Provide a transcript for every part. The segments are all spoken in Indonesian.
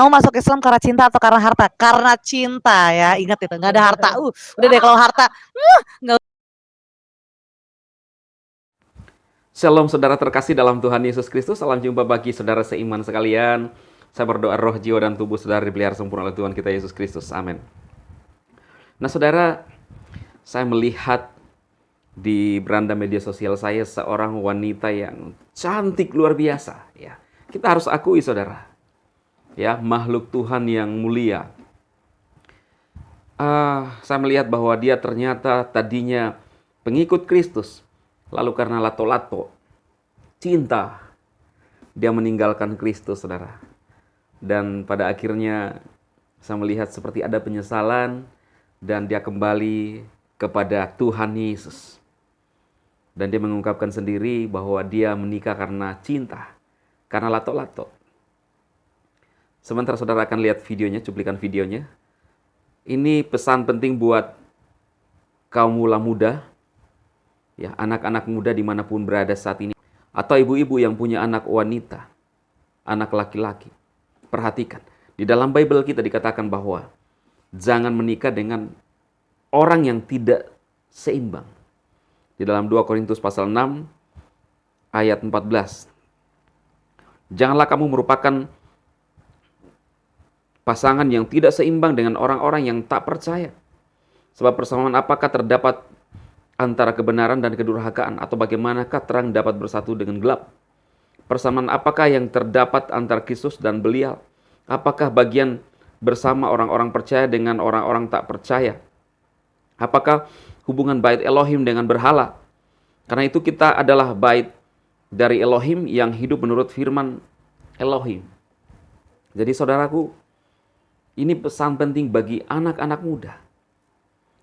kamu masuk Islam karena cinta atau karena harta? Karena cinta ya, ingat itu, nggak ada harta. Udah deh kalau harta, nggak. Shalom saudara terkasih dalam Tuhan Yesus Kristus. Salam jumpa bagi saudara seiman sekalian. Saya berdoa roh, jiwa, dan tubuh saudara dipelihara sempurna oleh Tuhan kita Yesus Kristus. Amin. Nah saudara, saya melihat di beranda media sosial saya seorang wanita yang cantik luar biasa. Ya, kita harus akui saudara, ya, makhluk Tuhan yang mulia. Saya melihat bahwa dia ternyata tadinya pengikut Kristus, lalu karena lato-lato cinta, dia meninggalkan Kristus, saudara. Dan pada akhirnya saya melihat seperti ada penyesalan dan dia kembali kepada Tuhan Yesus. Dan dia mengungkapkan sendiri bahwa dia menikah karena cinta, karena lato-lato. Sementara saudara akan lihat videonya, cuplikan videonya. Ini pesan penting buat kaum mula muda, ya, anak-anak muda dimanapun berada saat ini, atau ibu-ibu yang punya anak wanita, anak laki-laki. Perhatikan, di dalam Bible kita dikatakan bahwa jangan menikah dengan orang yang tidak seimbang. Di dalam 2 Korintus pasal 6 ayat 14. Janganlah kamu merupakan pasangan yang tidak seimbang dengan orang-orang yang tak percaya. Sebab persamaan apakah terdapat antara kebenaran dan kedurhakaan, atau bagaimanakah terang dapat bersatu dengan gelap? Persamaan apakah yang terdapat antara Kristus dan Belial? Apakah bagian bersama orang-orang percaya dengan orang-orang tak percaya? Apakah hubungan bait Elohim dengan berhala? Karena itu kita adalah bait dari Elohim yang hidup menurut firman Elohim. Jadi saudaraku, ini pesan penting bagi anak-anak muda.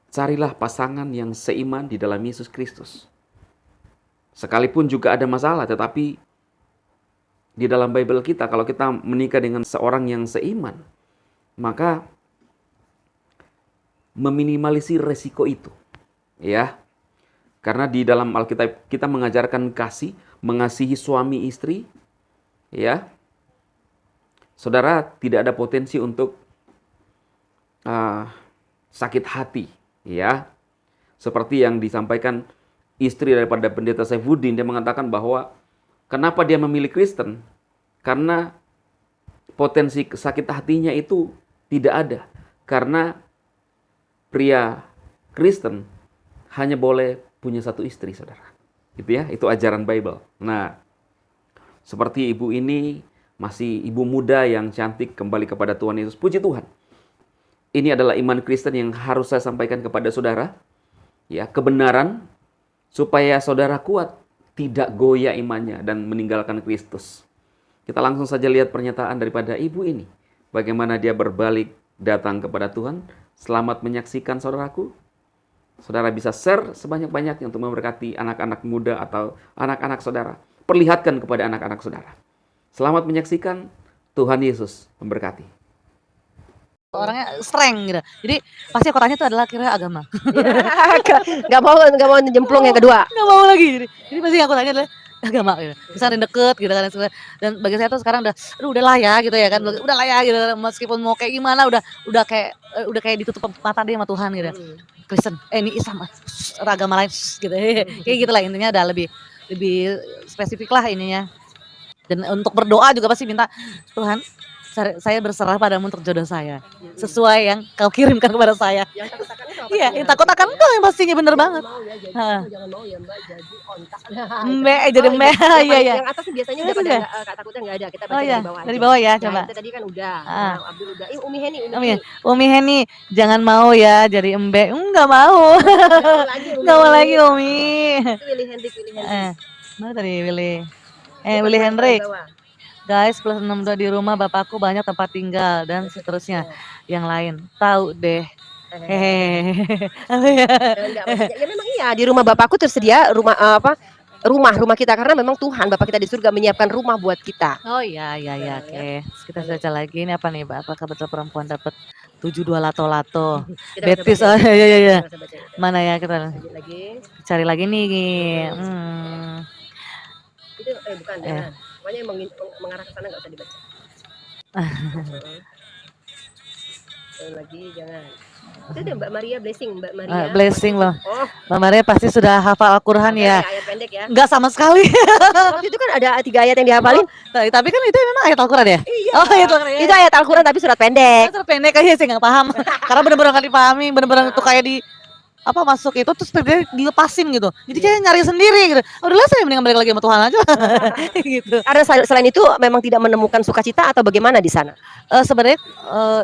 Carilah pasangan yang seiman di dalam Yesus Kristus. Sekalipun juga ada masalah, tetapi di dalam Bible kita, kalau kita menikah dengan seorang yang seiman, maka meminimalisir resiko itu. Ya, karena di dalam Alkitab kita mengajarkan kasih, mengasihi suami istri. Ya, saudara, tidak ada potensi untuk sakit hati. Ya, seperti yang disampaikan istri daripada pendeta Saifuddin, dia mengatakan bahwa kenapa dia memilih Kristen? Karena potensi sakit hatinya itu tidak ada. Karena pria Kristen hanya boleh punya satu istri, saudara. Gitu ya, itu ajaran Bible. Nah, seperti ibu ini masih ibu muda yang cantik kembali kepada Tuhan Yesus. Puji Tuhan. Ini adalah iman Kristen yang harus saya sampaikan kepada saudara. Ya, kebenaran supaya saudara kuat, tidak goyah imannya dan meninggalkan Kristus. Kita langsung saja lihat pernyataan daripada ibu ini. Bagaimana dia berbalik datang kepada Tuhan. Selamat menyaksikan saudaraku. Saudara bisa share sebanyak-banyaknya untuk memberkati anak-anak muda atau anak-anak saudara. Perlihatkan kepada anak-anak saudara. Selamat menyaksikan, Tuhan Yesus memberkati. Orangnya strength gitu. Jadi pasti kotanya itu adalah kira agama. Gak mau nyemplung yang kedua. Gak mau lagi. Jadi pasti yang aku tanya adalah agama gitu. Misalnya deket gitu kan. Dan bagi saya tuh sekarang udahlah ya gitu ya kan. Udahlah ya gitu. Meskipun mau kayak gimana udah kayak ditutup mata dia sama Tuhan gitu. Kristen, ini Islam, agama lain gitu. Kayak gitulah intinya udah lebih spesifik lah ininya. Dan untuk berdoa juga pasti minta Tuhan, saya berserah padamu untuk jodoh saya, sesuai yang kau kirimkan kepada saya. Iya, yang takut akan kau yang pastinya bener banget. Jangan mau ya Mbak jadi ontak. Mbak jadi mbak, iya ya. Yang atas biasanya udah pada kata takutnya nggak ada. Kita baca dari bawah. Dari bawah ya, coba. Kita tadi kan udah. Abdul udah. Umi Heni. Umi Heni, jangan mau ya jadi embe. Nggak mau. Nggak mau lagi Umi. Willy Hendrik. Mana tadi Willy? Willy Hendrik. Guys, plus 62 di rumah bapakku banyak tempat tinggal dan seterusnya. Yang lain tahu deh. Ya memang iya, di rumah bapakku tersedia rumah kita, karena memang Tuhan Bapak kita di surga menyiapkan rumah buat kita. Oh iya, oke. Kita baca lagi ini apa nih, Mbak? Apakah betul perempuan dapat 72 lato-lato? Betis, iya. Mana ya kita cari lagi nih. Itu bukan. Pokoknya mengarah ke sana nggak usah dibaca. Lagi jangan. Itu ada Mbak Maria Blessing, Mbak Maria. Blessing loh. Oh, Mbak Maria pasti sudah hafal Al-Quran ya. ayat pendek ya. Enggak sama sekali. Waktu itu kan ada 3 ayat yang dihafalin. Tapi kan itu memang ayat Al-Quran ya? Iya. Oh, ayat Al-Quran ya. Itu ayat Al-Quran tapi surat pendek. Kan pendek aja saya nggak paham. Karena bener-bener nggak dipahami, bener-bener tuh kayak di apa masuk itu terus tiba-tiba dilepasin gitu. Jadi kayak nyari sendiri gitu. Udahlah saya mendingan balik lagi sama Tuhan aja. Gitu. Karena selain itu memang tidak menemukan sukacita atau bagaimana di sana? Sebenarnya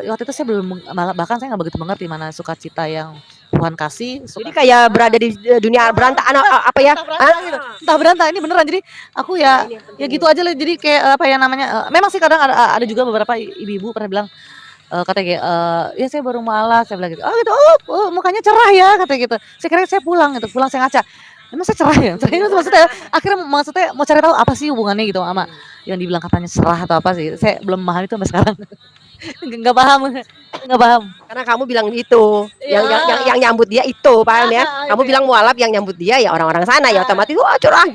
waktu itu saya belum bahkan saya nggak begitu mengerti mana sukacita yang Tuhan kasih. Jadi kayak berada di dunia berantakan apa ya? Entah berantah ini beneran. Jadi aku ya gitu aja lah. Jadi kayak apa ya namanya? Memang sih kadang ada juga beberapa ibu-ibu pernah bilang katanya kayak ya saya baru malas, saya bilang gitu. Oh gitu. Oh, mukanya cerah ya katanya gitu. Saya kira saya pulang gitu. Pulang saya ngaca. Emang saya cerah ya? Cerah itu maksudnya akhirnya mau cari tahu apa sih hubungannya gitu sama yang dibilang katanya cerah atau apa sih. Saya belum memahami itu sampai sekarang. Enggak paham. Enggak paham. Karena kamu bilang itu, yang nyambut dia itu, paham ya? Kamu bilang mualaf, yang nyambut dia ya orang-orang sana ya otomatis wah curah.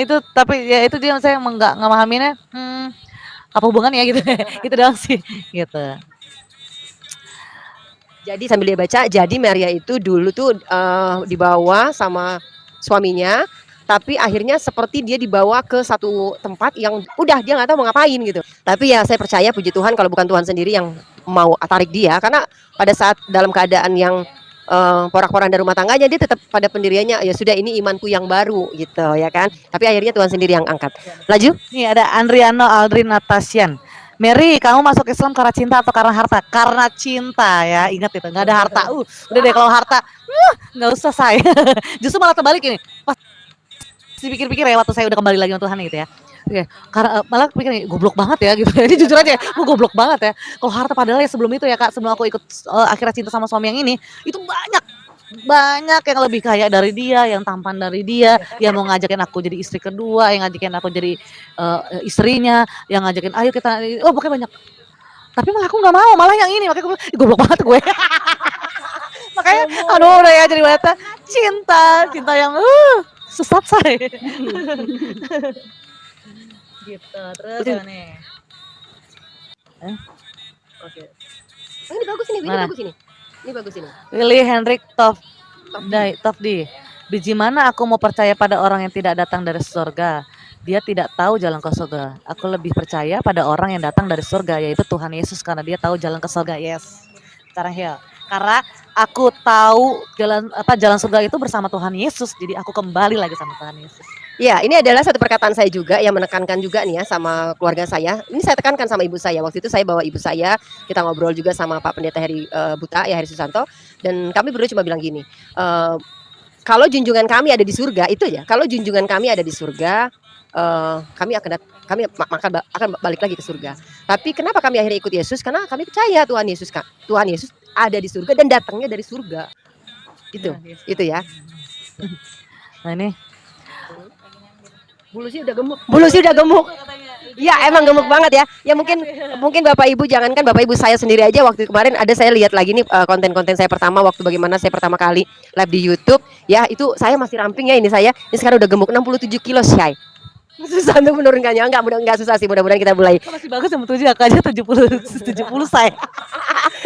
Itu tapi ya itu dia saya enggak memahaminya. Apa hubungannya gitu. Itu doang sih gitu. Jadi sambil dia baca, jadi Maria itu dulu tuh dibawa sama suaminya, tapi akhirnya seperti dia dibawa ke satu tempat yang udah dia nggak tahu mau ngapain gitu. Tapi ya saya percaya puji Tuhan kalau bukan Tuhan sendiri yang mau tarik dia, karena pada saat dalam keadaan yang porak-poranda rumah tangganya dia tetap pada pendiriannya ya sudah ini imanku yang baru gitu ya kan. Tapi akhirnya Tuhan sendiri yang angkat. Laju. Nih ada Andriano Aldrin Natasian. Mary, kamu masuk Islam karena cinta atau karena harta? Karena cinta ya, ingat itu, nggak ada harta. Udah deh kalau harta, nggak usah saya. Justru malah terbalik ini. Pas dipikir-pikir ya waktu saya udah kembali lagi sama Tuhan gitu ya. Oke, karena malah pikir nih goblok banget ya gitu. Ini jujur aja, gue goblok banget ya. Kalau harta padahal ya sebelum itu ya Kak, sebelum aku ikut akhirnya cinta sama suami yang ini, itu banyak yang lebih kaya dari dia, yang tampan dari dia, yang mau ngajakin aku jadi istri kedua, yang ngajakin aku jadi istrinya, yang ngajakin ayo kita, pokoknya banyak. Tapi malah aku nggak mau, malah yang ini, makanya aku bilang, goblok banget gue. Makanya, aduh udah ya jadi wanita cinta yang sesat saya. Gitu, terus nih. Oke. Ini bagus ini, bagus ini. Ini bagus ini. Willy Hendrik Tofdi. Biji mana aku mau percaya pada orang yang tidak datang dari surga? Dia tidak tahu jalan ke surga. Aku lebih percaya pada orang yang datang dari surga, yaitu Tuhan Yesus, karena dia tahu jalan ke surga. Yes. Karena aku tahu jalan surga itu bersama Tuhan Yesus. Jadi aku kembali lagi sama Tuhan Yesus. Ya, ini adalah satu perkataan saya juga yang menekankan juga nih ya sama keluarga saya. Ini saya tekankan sama ibu saya. Waktu itu saya bawa ibu saya, kita ngobrol juga sama Pak Pendeta Heri Buta, ya Heri Susanto, dan kami berdua cuma bilang gini, kalau junjungan kami ada di surga itu ya. Kalau junjungan kami ada di surga, kami akan balik lagi ke surga. Tapi kenapa kami akhirnya ikut Yesus? Karena kami percaya Tuhan Yesus ada di surga dan datangnya dari surga. Itu ya. Nah ini Bulu sih udah gemuk. Ya emang gemuk banget ya. Ya mungkin Bapak Ibu, jangankan Bapak Ibu, saya sendiri aja waktu kemarin ada saya lihat lagi nih konten-konten saya pertama waktu bagaimana saya pertama kali live di YouTube. Ya itu saya masih ramping ya ini saya. Ini sekarang udah gemuk 67 kilo Syai. Susah untuk menurunkannya. Enggak susah sih, mudah-mudahan kita mulai. masih bagus sama 7 aja 70 saya.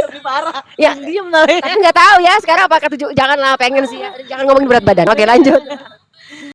Lebih parah. Ya, Diam tapi nggak tahu ya sekarang apakah janganlah pengen sih ya. Jangan ngomongin berat badan. Oke, lanjut.